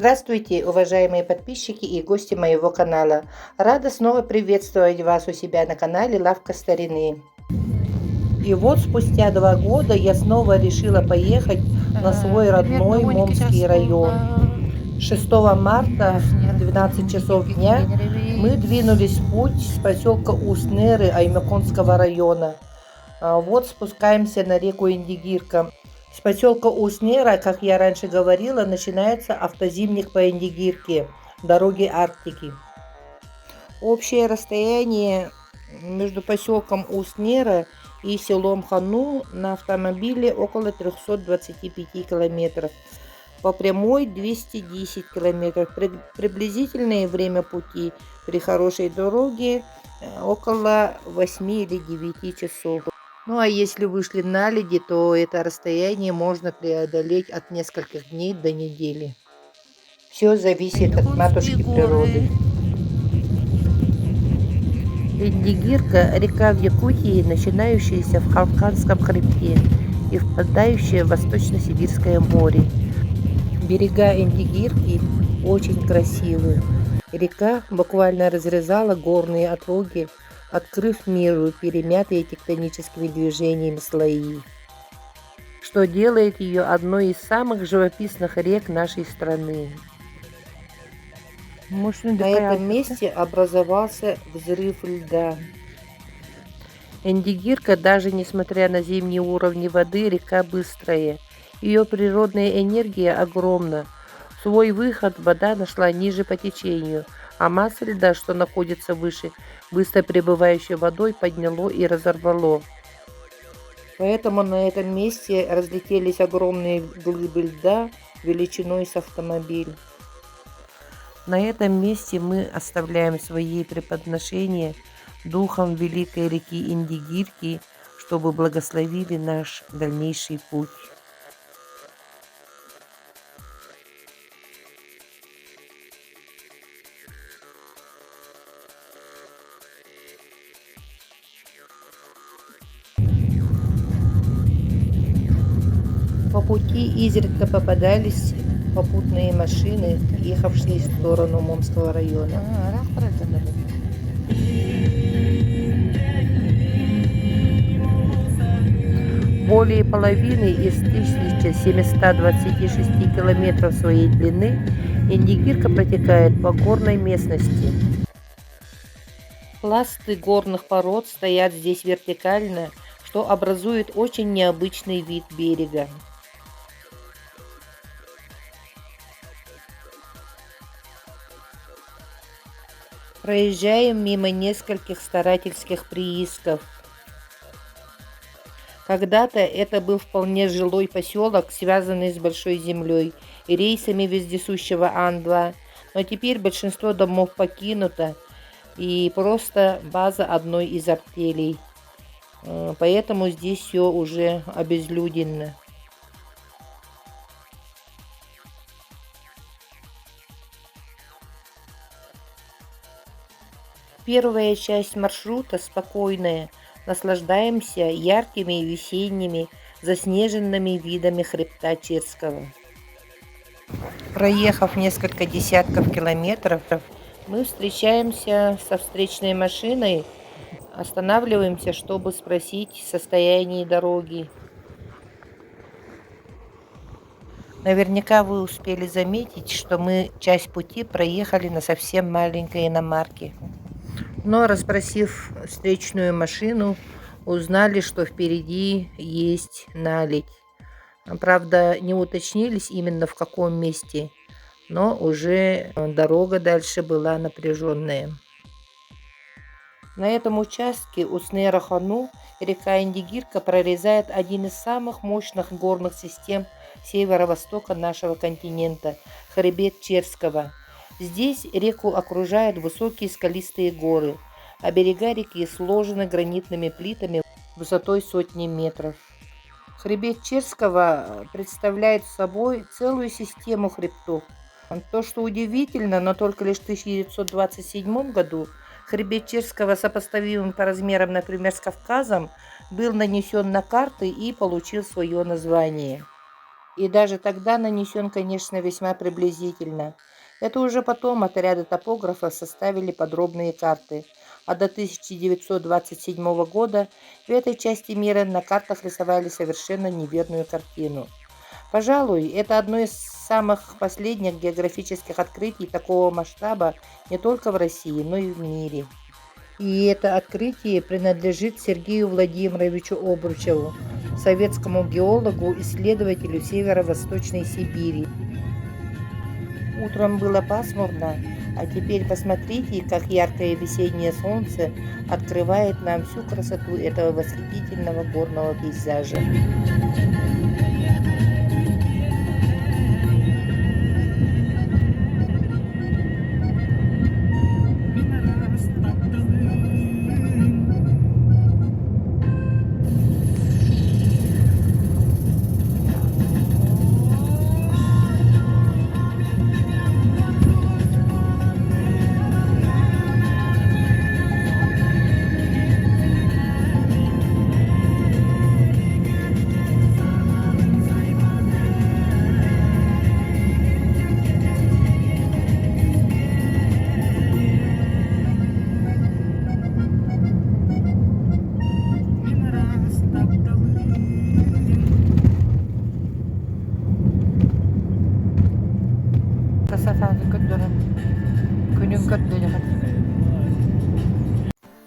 Здравствуйте, уважаемые подписчики и гости моего канала. Рада снова приветствовать вас у себя на канале Лавка Старины. И вот спустя 2 года я снова решила поехать на свой родной Момский район. 6 марта в 12 часов дня мы двинулись в путь с поселка Уснеры Аймяконского района. Вот спускаемся на реку Индигирка. С поселка Уснера, как я раньше говорила, начинается автозимник по Индигирке, дороги Арктики. Общее расстояние между поселком Уснера и селом Хану на автомобиле около 325 километров. По прямой 210 километров. Приблизительное время пути при хорошей дороге около 8 или 9 часов. Ну а если вышли на леди, то это расстояние можно преодолеть от нескольких дней до недели. Все зависит от матушки природы. Индигирка – река в Якутии, начинающаяся в Халканском хребте и впадающая в Восточно-Сибирское море. Берега Индигирки очень красивые. Река буквально разрезала горные отроги, открыв миру перемятые тектоническими движениями слои, что делает ее одной из самых живописных рек нашей страны. На этом месте образовался взрыв льда. Индигирка, даже несмотря на зимние уровни воды, река быстрая. Ее природная энергия огромна. Свой выход вода нашла ниже по течению, а масса льда, что находится выше, быстро прибывающей водой, подняло и разорвало. Поэтому на этом месте разлетелись огромные глыбы льда величиной с автомобиль. На этом месте мы оставляем свои преподношения духом великой реки Индигирки, чтобы благословили наш дальнейший путь. По пути изредка попадались попутные машины, ехавшие в сторону Момского района. Более половины из 1726 километров своей длины Индигирка протекает по горной местности. Пласты горных пород стоят здесь вертикально, что образует очень необычный вид берега. Проезжаем мимо нескольких старательских приисков. Когда-то это был вполне жилой поселок, связанный с большой землей и рейсами вездесущего Ан-2, но теперь большинство домов покинуто и просто база одной из артелей. Поэтому здесь все уже обезлюдено. Первая часть маршрута спокойная. Наслаждаемся яркими весенними заснеженными видами хребта Черского. Проехав несколько десятков километров, мы встречаемся со встречной машиной, останавливаемся, чтобы спросить состояние дороги. Наверняка вы успели заметить, что мы часть пути проехали на совсем маленькой иномарке. Но, расспросив встречную машину, узнали, что впереди есть наледь. Правда, не уточнились именно в каком месте, но уже дорога дальше была напряженная. На этом участке Уснера-Хану река Индигирка прорезает один из самых мощных горных систем северо-востока нашего континента – хребет Черского. Здесь реку окружают высокие скалистые горы, а берега реки сложены гранитными плитами высотой сотни метров. Хребет Черского представляет собой целую систему хребтов. То, что удивительно, но только лишь в 1927 году хребет Черского, сопоставимый по размерам, например, с Кавказом, был нанесен на карты и получил свое название. И даже тогда нанесен, конечно, весьма приблизительно. Это уже потом отряды топографов составили подробные карты, а до 1927 года в этой части мира на картах рисовали совершенно неверную картину. Пожалуй, это одно из самых последних географических открытий такого масштаба не только в России, но и в мире. И это открытие принадлежит Сергею Владимировичу Обручеву, советскому геологу, исследователю северо-восточной Сибири. Утром было пасмурно, а теперь посмотрите, как яркое весеннее солнце открывает нам всю красоту этого восхитительного горного пейзажа.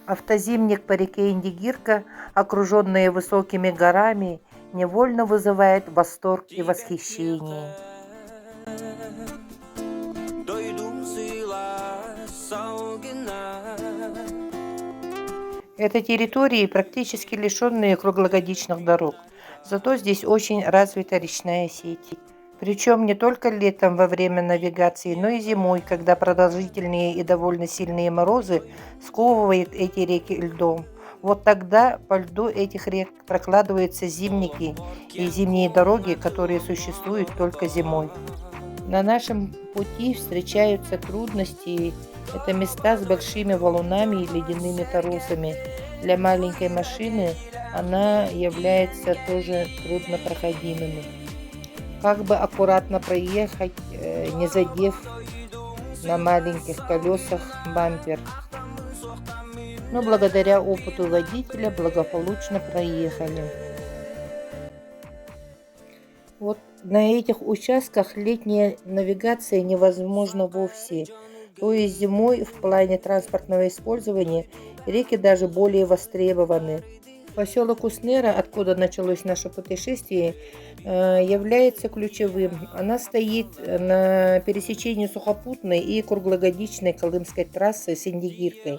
Автозимник по реке Индигирка, окруженные высокими горами, невольно вызывает восторг и восхищение. Это территории, практически лишенные круглогодичных дорог, зато здесь очень развита речная сеть. Причем не только летом во время навигации, но и зимой, когда продолжительные и довольно сильные морозы сковывают эти реки льдом. Вот тогда по льду этих рек прокладываются зимники и зимние дороги, которые существуют только зимой. На нашем пути встречаются трудности. Это места с большими валунами и ледяными торосами. Для маленькой машины она является тоже труднопроходимой. Как бы аккуратно проехать, не задев на маленьких колесах бампер. Но благодаря опыту водителя благополучно проехали. Вот на этих участках летняя навигация невозможна вовсе. То есть зимой в плане транспортного использования реки даже более востребованы. Поселок Уснера, откуда началось наше путешествие, является ключевым. Она стоит на пересечении сухопутной и круглогодичной Колымской трассы с Индигиркой.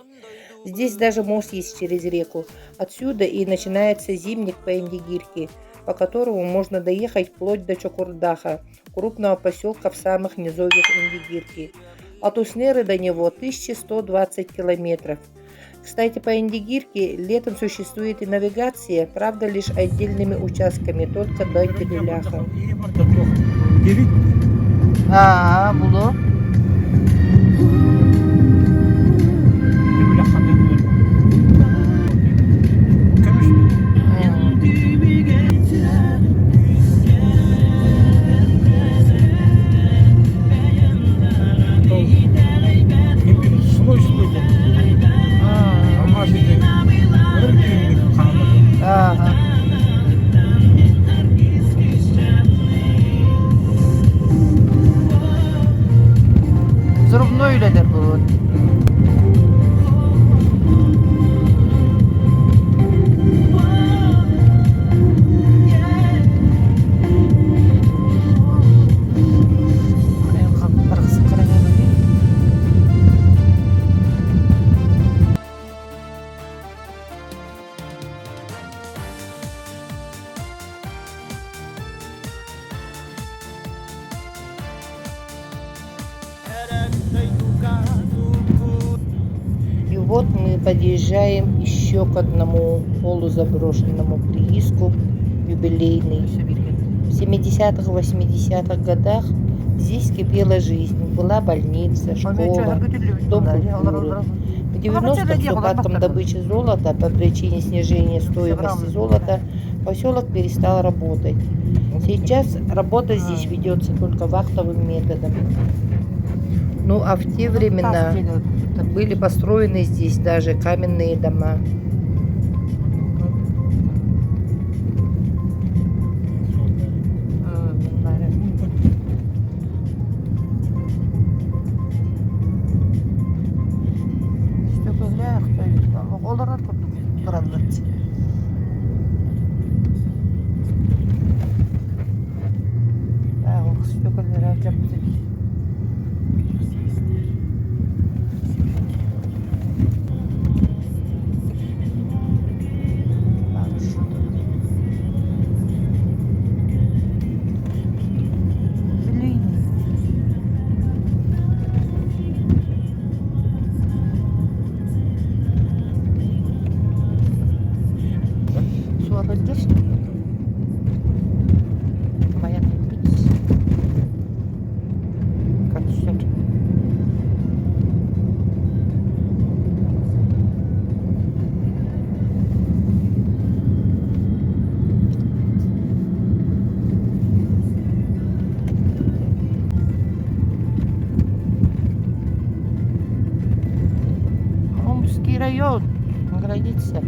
Здесь даже мост есть через реку. Отсюда и начинается зимник по Индигирке, по которому можно доехать вплоть до Чокурдаха, крупного поселка в самых низовьях Индигирки. От Уснеры до него 1120 километров. Кстати, по Индигирке летом существует и навигация, правда, лишь отдельными участками, только до Кедуляха. Було. Зрубно öyledir bu. И вот мы подъезжаем еще к одному полузаброшенному прииску, юбилейный. В 70-х, 80-х годах здесь кипела жизнь. Была больница, школа, дом культуры. В 90-х с упадком добычи золота по причине снижения стоимости золота поселок перестал работать. Сейчас работа здесь ведется только вахтовым методом. Ну а в те времена были построены здесь даже каменные дома. Омский район, граница.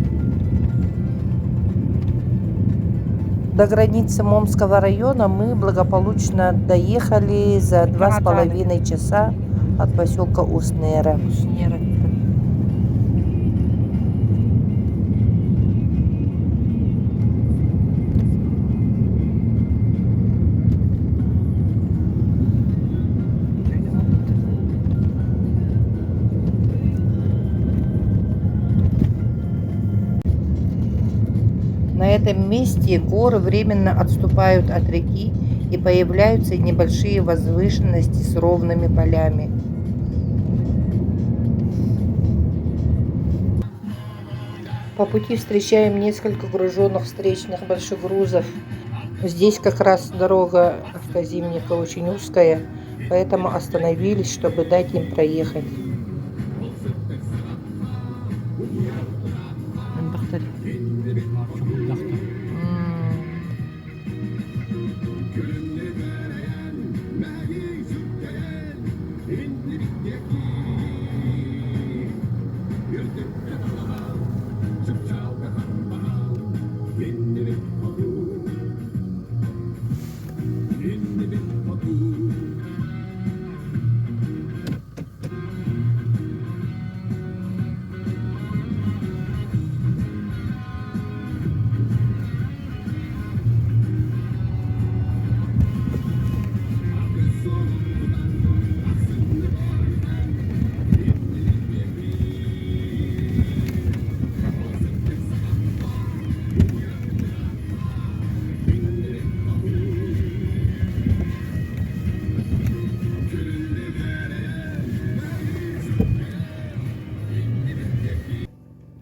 До границы Момского района мы благополучно доехали за 2,5 часа от поселка Уснера. На этом месте горы временно отступают от реки и появляются небольшие возвышенности с ровными полями. По пути встречаем несколько груженных встречных большегрузов. Здесь как раз дорога автозимника очень узкая, поэтому остановились, чтобы дать им проехать.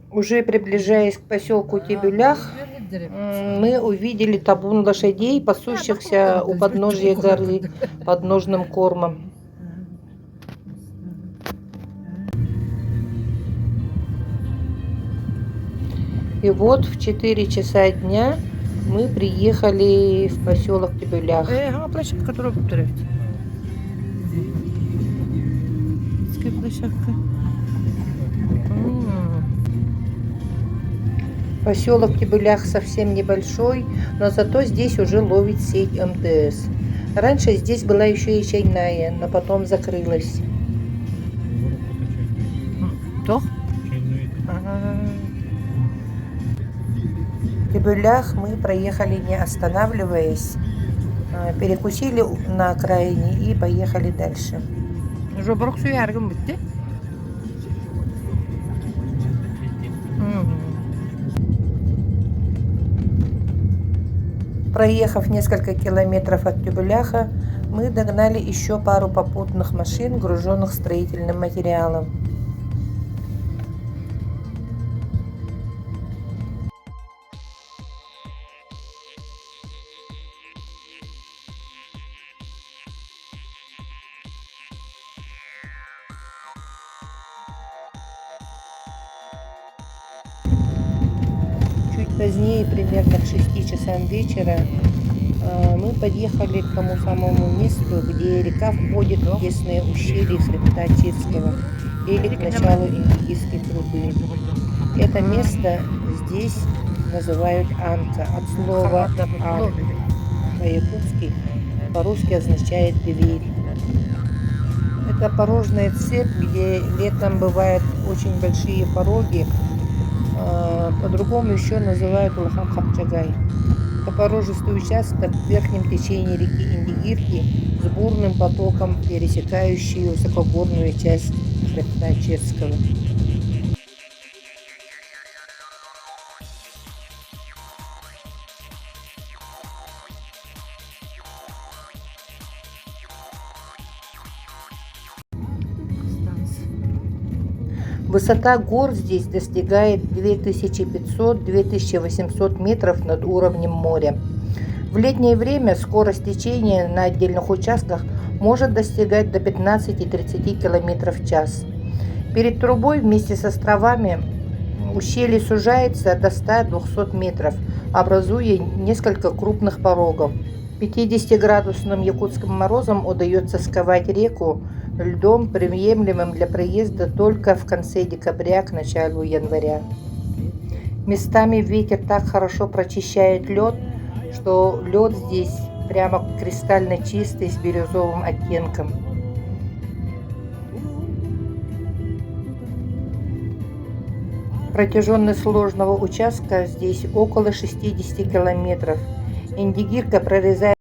Уже приближаясь к поселку Тебюлях, мы увидели табун лошадей, пасущихся у подножия горы подножным кормом. И вот в 4 часа дня мы приехали в поселок Тебюлях. Поселок Тебюлях совсем небольшой, но зато здесь уже ловит сеть МТС. Раньше здесь была еще и чайная, но потом закрылась. В Тебюлях мы проехали не останавливаясь, перекусили на окраине и поехали дальше. Проехав несколько километров от Тебюляха, мы догнали еще пару попутных машин, груженных строительным материалом. чуть позднее, примерно к 6 часам вечера, мы подъехали к тому самому месту, где река входит в тесные ущелья хребта Чирского или к началу Индигирской трубы. Это место здесь называют Анка, от слова «ан» по-якутски, по-русски означает «дверь». Это порожная цепь, где летом бывают очень большие пороги, по-другому еще называют Улхан-Хапчагай. Это порожистый участок в верхнем течении реки Индигирки с бурным потоком, пересекающий высокогорную часть хребта Черского. Высота гор здесь достигает 2500-2800 метров над уровнем моря. В летнее время скорость течения на отдельных участках может достигать до 15-30 км в час. Перед трубой вместе с островами ущелье сужается до 100-200 метров, образуя несколько крупных порогов. 50-градусным якутским морозом удается сковать реку льдом, приемлемым для проезда только в конце декабря к началу января. Местами ветер так хорошо прочищает лед, что лед здесь прямо кристально чистый с бирюзовым оттенком. Протяженность сложного участка здесь около 60 километров. Индигирка прорезает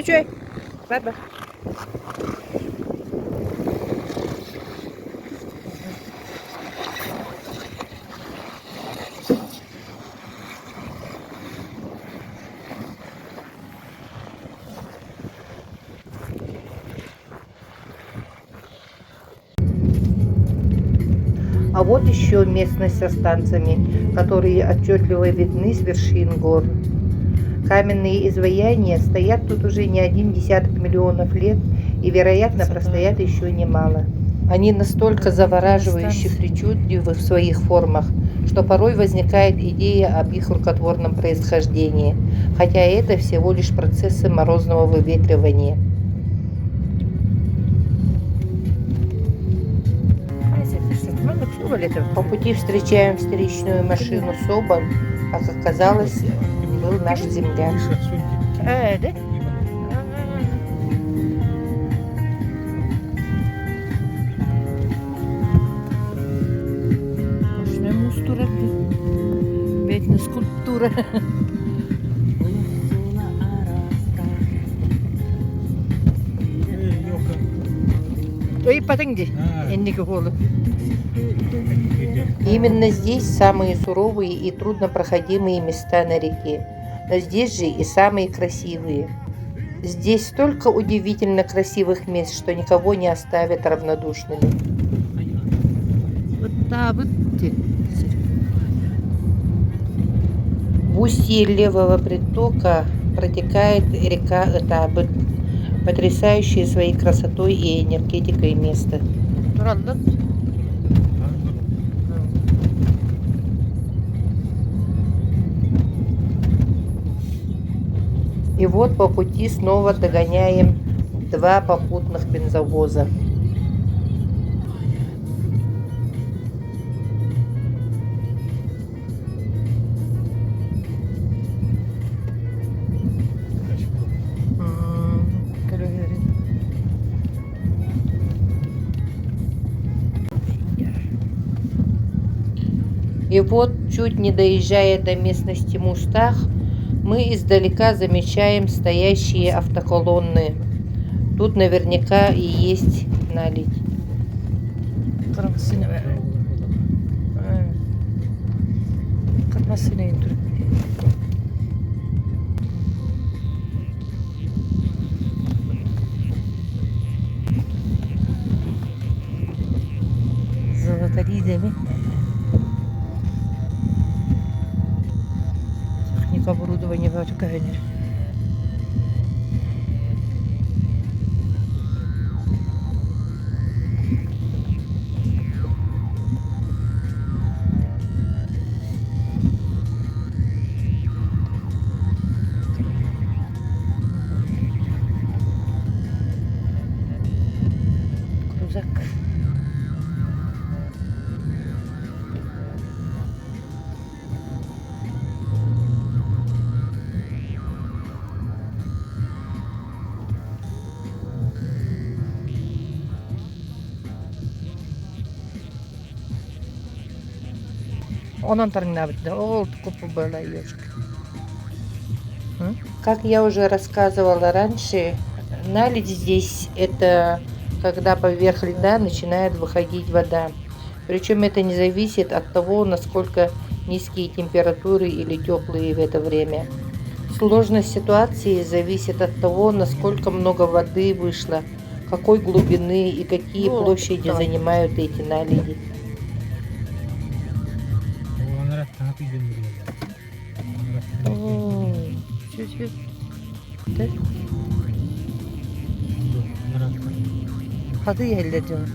Чуй. Ладно. А вот еще местность со станциями, которые отчетливо видны с вершин гор. Каменные изваяния стоят тут уже не 1 миллион лет и, вероятно, простоят еще немало. Они настолько завораживающе причудливы в своих формах, что порой возникает идея об их рукотворном происхождении, хотя это всего лишь процессы морозного выветривания. По пути встречаем встречную машину Соболь, как оказалось, был наш земляк. Да? Мустура, бедная скульптура. Ой, потенди, именно здесь самые суровые и труднопроходимые места на реке, но здесь же и самые красивые. Здесь столько удивительно красивых мест, что никого не оставят равнодушными. В устье левого притока протекает река Этабы, потрясающее своей красотой и энергетикой место. И вот по пути снова догоняем 2 попутных бензовоза. И вот, чуть не доезжая до местности Мустах, мы издалека замечаем стоящие автоколонны. Тут наверняка и есть наледь. Золотаридами. Техника оборудования в Аджукайне. Крузак. Он торгнавит, ол купу была ёшка. Как я уже рассказывала раньше, наледь здесь это когда поверх льда начинает выходить вода. Причем это не зависит от того, насколько низкие температуры или теплые в это время. Сложность ситуации зависит от того, насколько много воды вышло, какой глубины и какие площади занимают эти наледи. Hadi yerleyeceğim.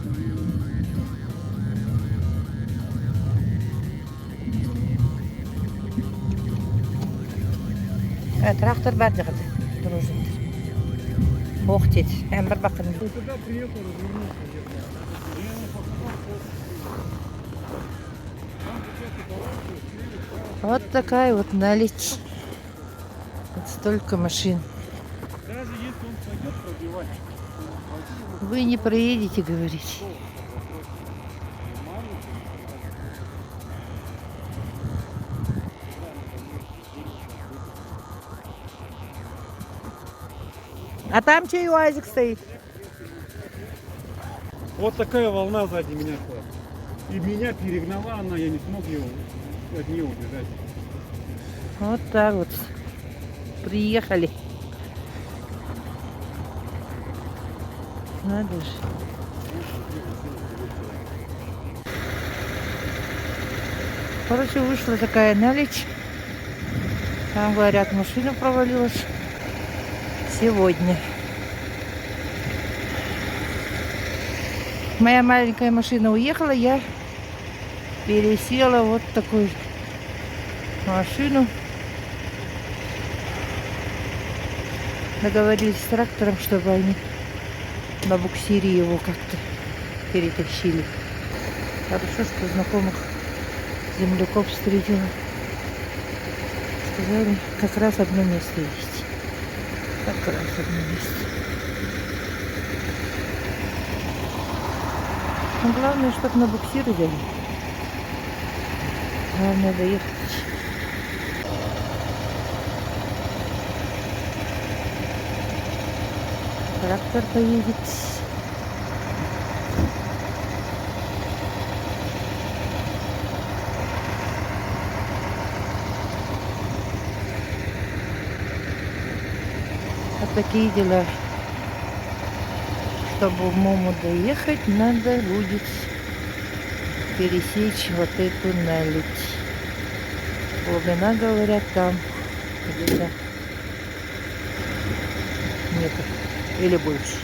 Трактор бар дегенде. Дружит. Ох, дед. Бір бақын. Вот туда приехал, развернулся где-то. Я ему показал, там какая-то дорожка, слева, справа. Вот такая вот наледь. Вот столько машин. Даже если он пойдет пробивать, Вы не проедете, говорите. А там чей УАЗик стоит? вот такая волна сзади меня шла. И меня перегнала она, я не смог ее от нее убежать. Вот так вот. Приехали. Надо же. Короче, вышла такая наледь. Там, говорят, машина провалилась сегодня. Моя маленькая машина уехала, я пересела вот в такую машину. Договорились с трактором, чтобы они на буксире его как-то перетащили. Хорошо, что знакомых земляков встретила. Сказали, как раз одно место есть. Как раз одно место. Но главное, чтобы на буксир взяли. Главное доехать. Трактор поедет. Вот такие дела. Чтобы в Муму доехать, надо будет пересечь вот эту наледь. Глубина, говорят, там где-то метр или больше.